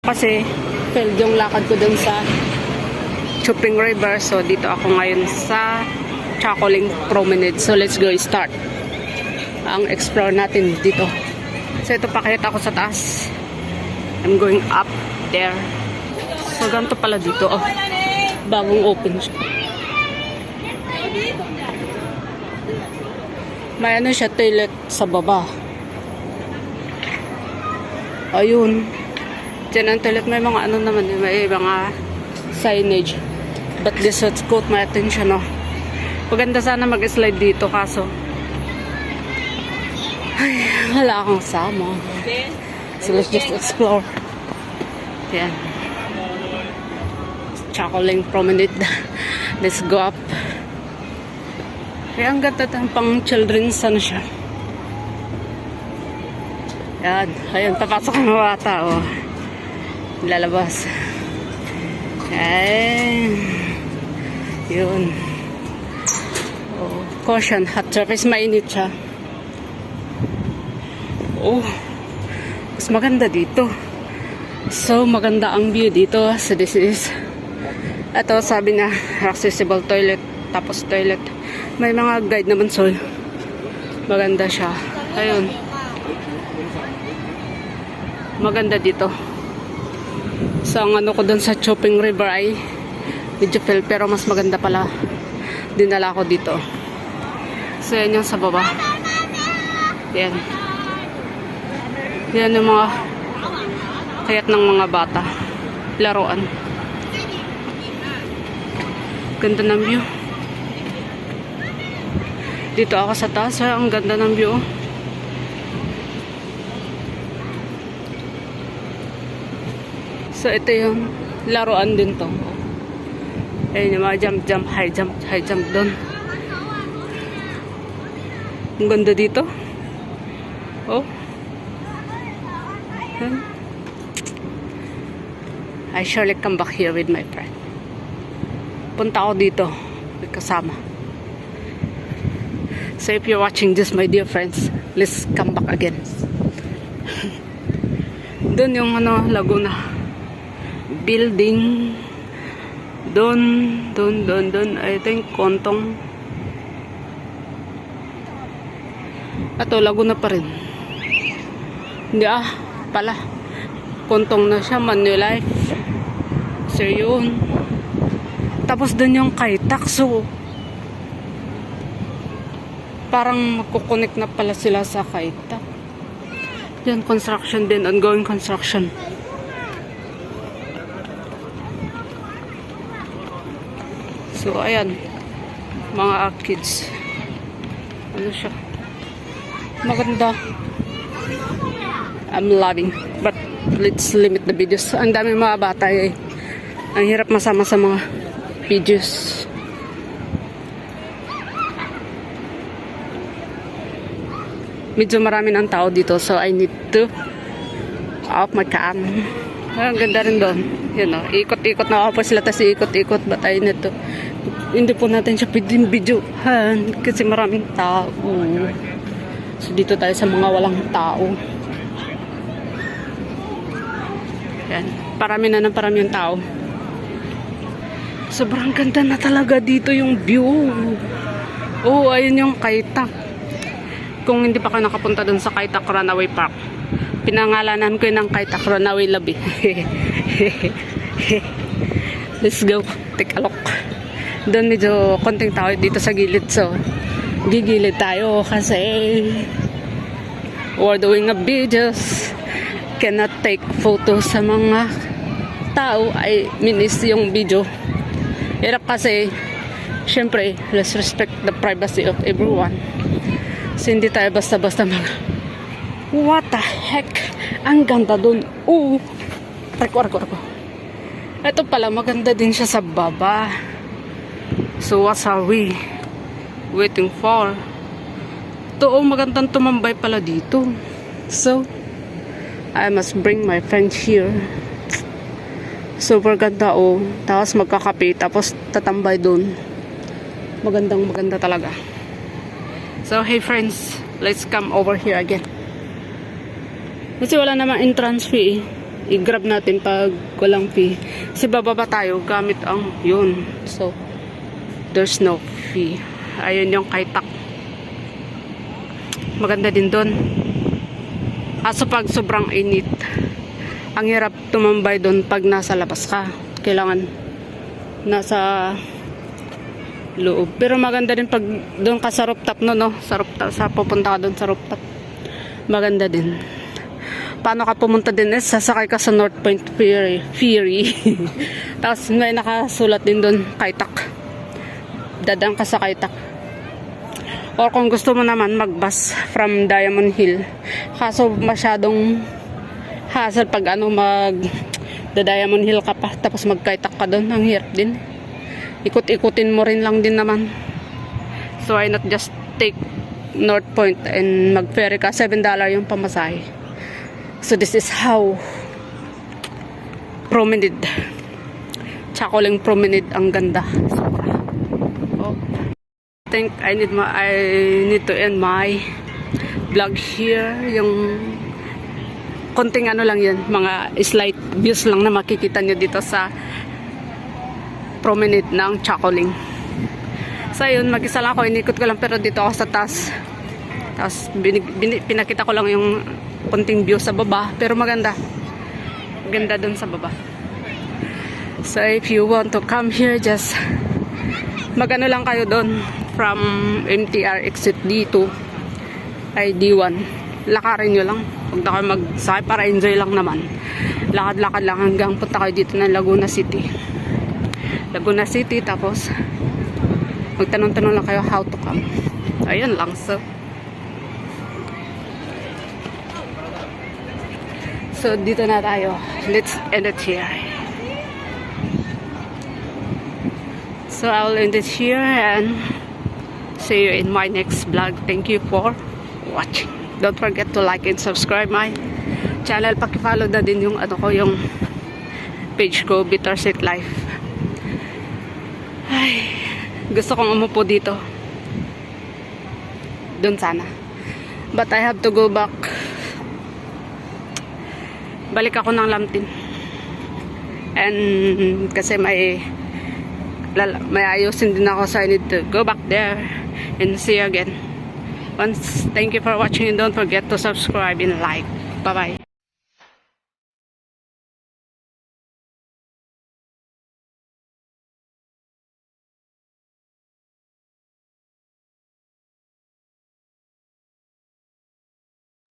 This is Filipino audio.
Kasi failed yung lakad ko dun sa Chuping River. So dito ako ngayon sa Chacoling Promenade. So let's go start ang explore natin dito. So ito, pakita ako sa taas. I'm going up there. So ganito pala dito. Oh, bagong open siya. May ano siya, toilet sa baba. Ayun. Diyan ang toilet. May mga ano naman, may mga signage. But this has caught my attention, no? Maganda sana mag-slide dito, kaso ay, wala akong sama. So let's just explore. Yan. Chacoling Promenade. Let's go up. Kaya ang ganda pang children's ano siya. Yan. Ayun, papasok ang mga bata. Oh. Lalabas. Yan. Yun. Oh. Caution, hot surface. Mainit siya. Oh. Mas maganda dito. So, maganda ang view dito. So, this is ito, sabi na accessible toilet. Tapos toilet. May mga guide naman, so maganda siya. Ayun. Maganda dito. So, ang ano ko dun sa Chuping River ay medyo fail, pero mas maganda pala. Dinala ko dito. So, yan yung sa baba. Yan. Yan yung mga kayat ng mga bata. Laruan. Ganda ng view. Dito ako sa taas, ha? Ang ganda ng view. So, ito yung laruan din to. Ayun yung mga jump, high jump doon. Ang ganda dito. Oh. Yan. I surely come back here with my friend. Punta ako dito. May kasama. So if you're watching this, my dear friends, let's come back again. Doon yung ano, Laguna building. Doon. I think Kontong. Ato, Laguna pa rin. Hindi pala. Kontong na siya, Manulife. So yun. Tapos doon yung Kaitak. So parang magkukonek na pala sila sa Kaitak. Yan, construction din. Ongoing construction. So, ayan. Mga kids. Ano siya? Maganda. I'm loving. But, let's limit the videos. Ang dami mga bata eh. Ang hirap masama sa mga videos. Medyo marami ng tao dito, so I need to off my cam. Ang ganda rin doon. Yun o, ikot-ikot na ako po sila, tapos ikot-ikot, but I need to, hindi po natin siya pwedeng videohan kasi maraming tao. So dito tayo sa mga walang tao. Yan, parami yung tao. Sobrang ganda na talaga dito yung view. Oh, ayun yung Kaitak. Kung hindi pa kayo nakapunta dun sa Kaitak Runaway Park, pinangalanan ko yun ng Kaitak Runaway Labi. Let's go, take a look. Doon medyo konting tao dito sa gilid, so gigilid tayo kasi we're doing a videos. Cannot take photos sa mga tao. I minis yung video. Hirap kasi, syempre, let's respect the privacy of everyone. So, hindi tayo basta-basta what the heck? Ang ganda dun. Reko. Ito pala, maganda din siya sa baba. So, what are we waiting for? Ito, magandang tumambay pala dito. So, I must bring my friends here. Super ganda, Tapos magkakape, tapos tatambay dun. Maganda talaga. So, hey friends, let's come over here again. Kasi wala namang entrance fee. i-grab natin pag walang fee. Kasi bababa tayo gamit ang yun. So, there's no fee. Ayun yung kaitak. Maganda din doon. Kaso pag sobrang init, ang hirap tumambay doon pag nasa labas ka. Kailangan nasa loob. Pero maganda din pag doon ka sa rooftop, no? Sa rooftop, sa pupunta ka doon sa rooftop. Maganda din. Paano ka pumunta din sasakay ka sa North Point Ferry. Tapos may nakasulat din doon, Kaitak. Dadang ka sa Kaitak. Or kung gusto mo naman mag-bus from Diamond Hill. Kaso masyadong hassle pag Diamond Hill ka pa tapos mag-Kaitak ka doon. Ang hirap din. Ikot-ikutin mo rin lang din naman. So why not just take North Point and mag-ferry ka? $7 yung pamasahe. So this is how promenade. Chacoling promenade ang ganda. Sobra. Oh. I think I need to end my vlog here. Yung konting ano lang yan, mga slight views lang na makikita nyo dito sa promenade ng Chacoling. So yun, mag-isa lang ako, inikot ko lang pero dito ako sa taas. Tapos pinakita ko lang yung konting view sa baba, pero maganda. Maganda dun sa baba. So if you want to come here, just magano lang kayo dun from MTR exit D2 ay D1. Lakarin nyo lang. Huwag na kayo magsakay para enjoy lang naman. Lakad-lakad lang hanggang punta kayo dito ng Laguna City. Laguna City, tapos magtanong-tanong lang kayo how to come. Ayun lang. So dito na tayo. Let's end it here. So I'll end it here and see you in my next vlog. Thank you for watching. Don't forget to like and subscribe my channel. Paki-follow na din yung yung page ko, Bittersweet Life. Ay, gusto kong umupo dito. Doon sana. But I have to go back. Balik ako ng Lamtin. And kasi may ayusin din ako, so I need to go back there and see you again. Once, thank you for watching and don't forget to subscribe and like. Bye bye.